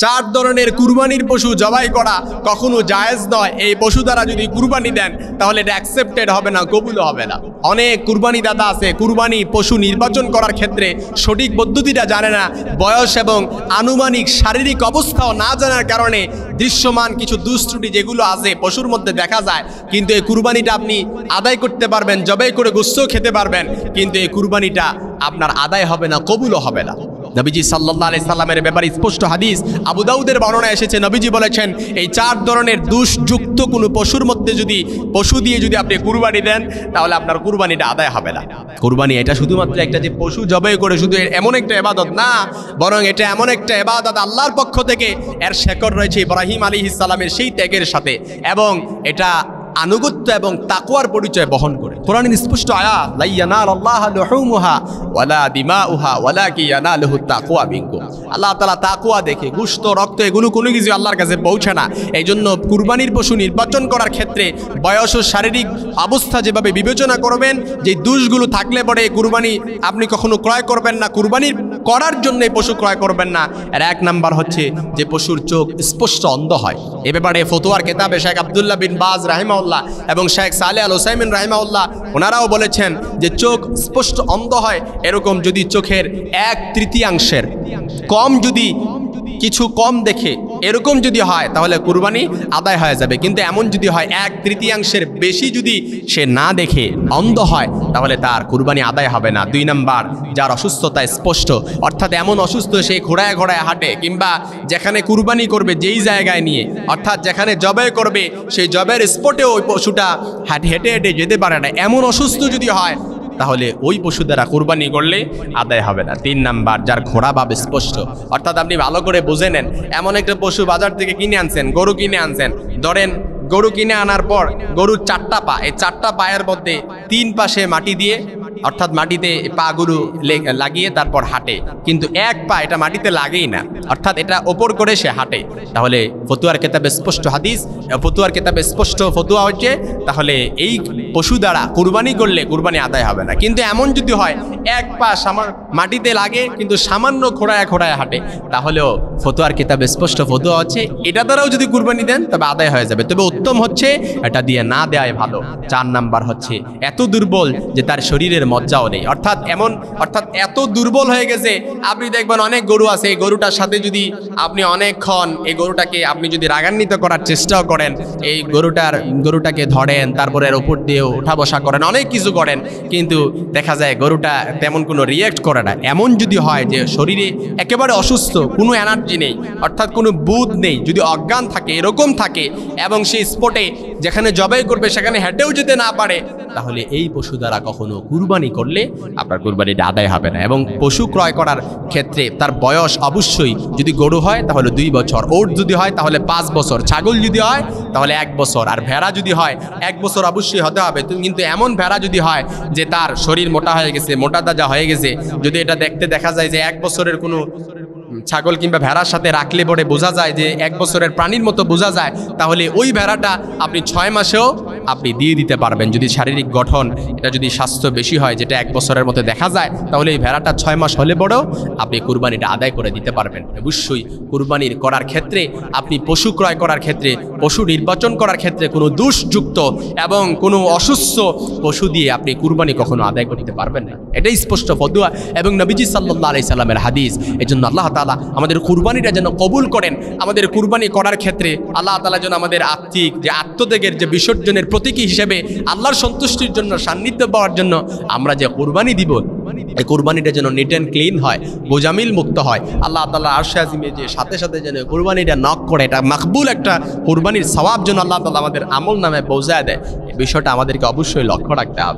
চার ধরনের কুরবানির পশু জবাই করা কখনো জায়েজ নয়। এই পশু দ্বারা যদি কুরবানি দেন তাহলে এটা অ্যাকসেপ্টেড হবে না, কবুল হবে না। অনেক কুরবানি দাতা আছে কুরবানি পশু নির্বাচন করার ক্ষেত্রে সঠিক পদ্ধতিটা জানে না, বয়স এবং আনুমানিক শারীরিক অবস্থাও না জানার কারণে দৃশ্যমান কিছু দুষ্ত্রুটি যেগুলো আছে পশুর মধ্যে দেখা যায়, কিন্তু এই কুরবানিটা আপনি আদায় করতে পারবেন, জবাই করে গোশতও খেতে পারবেন, কিন্তু এই কুরবানিটা আপনার আদায় হবে না, কবুলও হবে না। নবীজি সাল্লাল্লাহু আলাইহি সাল্লামের ব্যাপারে স্পষ্ট হাদিস আবু দাউদের বর্ণনা এসেছে। নবীজি বলেছেন এই চার ধরনের দোষযুক্ত কোনো পশুর মধ্যে যদি পশু দিয়ে যদি আপনি কুরবানি দেন তাহলে আপনার কুরবানিটা আদায় হবে না। কুরবানি এটা শুধুমাত্র একটা যে পশু জবাই করে শুধু এমন একটা ইবাদত না, বরং এটা এমন একটা ইবাদত আল্লাহর পক্ষ থেকে, এর শেকড় রয়েছে ইব্রাহিম আলাইহিস সালামের সেই ত্যাগের সাথে, এবং এটা আনুগত্য এবং তাকওয়ার পরিচয় বহন করে। কোরআনের স্পষ্ট আয়াত লা ইয়ানালাল্লাহু লুহুমুহা ওয়ালা দিমাউহা ওয়ালাকিন ইয়ানালুহু তাকওয়া মিনকুম। আল্লাহ তাআলা তাকওয়া দেখে, গোশত রক্ত এগুলো কোনো কিছু আল্লাহর কাছে পৌঁছে না। এই জন্য কুরবানির পশু নির্বাচন করার ক্ষেত্রে বয়স ও শারীরিক অবস্থা যেভাবে বিবেচনা করবেন, যে দোষগুলো থাকলে পরে কুরবানি আপনি কখনো ক্রয় করবেন না, কুরবানি করার জন্য এই পশু ক্রয় করবেন না। এর এক নাম্বার হচ্ছে যে পশুর চোখ স্পষ্ট অন্ধ হয়। এ ব্যাপারে ফতোয়ার কিতাবে শেখ আব্দুল্লাহ বিন বাজ রাহিমাহুল্লাহ এবং শেখ সালেহ আল উসাইমিন রাহিমাহুল্লাহ ওনারাও বলেছেন যে চোখ স্পষ্ট অন্ধ হয় এরকম যদি চোখের 1/3 কম, যদি কিছু কম দেখে এরকম যদি হয় তাহলে কুরবানি আদায় হয়ে যাবে। কিন্তু এমন যদি হয় 1/3 বেশি যদি সে না দেখে অন্ধ হয় তাহলে তার কুরবানি আদায় হবে না। 2 নাম্বার, যার অসুস্থতা স্পষ্ট, অর্থাৎ এমন অসুস্থ সে ঘোড়ায় ঘোড়ায় হাঁটে, কিংবা যেখানে কুরবানি করবে যেই জায়গায় নিয়ে, অর্থাৎ যেখানে জবাই করবে সেই জবের স্পটেও ওই পশুটা হেঁটে হেঁটে যেতে পারে না, এমন অসুস্থ যদি হয় তাহলে ওই পশু দ্বারা কুরবানি করলে আদায় হবে না। 3 নাম্বার, যার ঘোড়া ভাব স্পষ্ট, অর্থাৎ আপনি ভালো করে বুঝে নেন, এমন একটা পশু বাজার থেকে কিনে আনছেন, গরু কিনে আনছেন, ধরেন গরু কিনে আনার পর গরুর 4টা পা, এই 4টা পায়ের মধ্যে 3 পাশে মাটি দিয়ে, অর্থাৎ মাটিতে পাগুলো লাগিয়ে তারপর হাঁটে, কিন্তু এক পা এটা মাটিতে লাগেই না, অর্থাৎ এটা ওপর করে সে হাঁটে, তাহলে ফতুয়ার কিতাবে স্পষ্ট হাদিস, ফতুয়ার কিতাবে স্পষ্ট ফতুয়া হচ্ছে তাহলে এই পশু দ্বারা কুরবানি করলে কুরবানি আদায় হবে না। কিন্তু এমন যদি হয় এক পা মাটিতে লাগে কিন্তু সামান্য খোঁড়ায় খোঁড়ায় হাঁটে, তাহলেও ফতুয়ার কিতাবে স্পষ্ট ফতুয়া হচ্ছে এটা দ্বারাও যদি কুরবানি দেন তবে আদায় হয়ে যাবে, তবে উত্তম হচ্ছে এটা দিয়ে না দেওয়াই ভালো। 4 নাম্বার হচ্ছে এত দুর্বল যে তার শরীরের মজ্জাও নেই, অর্থাৎ এত দুর্বল হয়ে গেছে। আপনি দেখবেন অনেক গরু আছে, এই গরুটার সাথে যদি আপনি অনেকক্ষণ এই গরুটাকে আপনি যদি রাগান্বিত করার চেষ্টাও করেন, এই গরুটাকে ধরেন, তারপরে এর উপর দিয়ে ওঠা বসা করেন, অনেক কিছু করেন, কিন্তু দেখা যায় গরুটা তেমন কোনো রিয়্যাক্ট করে না। এমন যদি হয় যে শরীরে একেবারে অসুস্থ, কোনো এনার্জি নেই, অর্থাৎ কোনো বুধ নেই, যদি অজ্ঞান থাকে, এরকম থাকে, এবং সেই স্পটে যেখানে জবাই করবে সেখানে হেঁটেও যেতে না পারে, তাহলে এই পশু দ্বারা কখনো কুরবানি করলে আপনার কুরবানিটা আদায় হবে না। এবং পশু ক্রয় করার ক্ষেত্রে তার বয়স অবশ্যই, যদি গরু হয় তাহলে 2 বছর, ওট যদি হয় তাহলে 5 বছর, ছাগল যদি হয় তাহলে 1 বছর, আর ভেড়া যদি হয় 1 বছর অবশ্যই হতে হবে। কিন্তু এমন ভেড়া যদি হয় যে তার শরীর মোটা হয়ে গেছে, মোটা তাজা হয়ে গেছে, যদি এটা দেখতে দেখা যায় যে 1 বছরের কোনো ছাগল কিংবা ভেড়ার সাথে রাখলে পরে বোঝা যায় যে 1 বছরের প্রাণীর মতো বোঝা যায়, তাহলে ওই ভেড়াটা আপনি 6 মাসেও আপনি দিয়ে দিতে পারবেন। যদি শারীরিক গঠন এটা যদি স্বাস্থ্য বেশি হয়, যেটা 1 বছরের মতো দেখা যায়, তাহলে এই ভেড়াটা 6 মাস হলে পরেও আপনি কুরবানিটা আদায় করে দিতে পারবেন। অবশ্যই কুরবানির করার ক্ষেত্রে, আপনি পশু ক্রয় করার ক্ষেত্রে, পশু নির্বাচন করার ক্ষেত্রে কোনো দোষযুক্ত এবং কোনো অসুস্থ পশু দিয়ে আপনি কুরবানি কখনো আদায় করতে পারবেন না। এটাই স্পষ্ট ফতোয়া এবং নবীজি সাল্লাল্লাহু আলাইহি সাল্লামের হাদিস। এজন্য আল্লাহ তাআলা আমাদের কুরবানিটা যেন কবুল করেন। আমাদের কুরবানি করার ক্ষেত্রে আল্লাহ তাআলা যেন আমাদের আত্মিক যে আত্মত্যাগের যে বিসর্জনের প্রতীকী হিসেবে আল্লাহর সন্তুষ্টির জন্য, সান্নিধ্য পাওয়ার জন্য আমরা যে কুরবানি দিব, এই কুরবানিটা যেন নিট অ্যান্ড ক্লিন হয়, গোজামিল মুক্ত হয়। আল্লাহ তাআলা আরশে আজিমে যে সাথে সাথে যেন কুরবানিটা নক করে, এটা মাকবুল একটা কুরবানির সওয়াব যেন আল্লাহ তাআলা আমাদের আমল নামে পৌঁছায় দেয়, এই বিষয়টা আমাদেরকে অবশ্যই লক্ষ্য রাখতে হবে।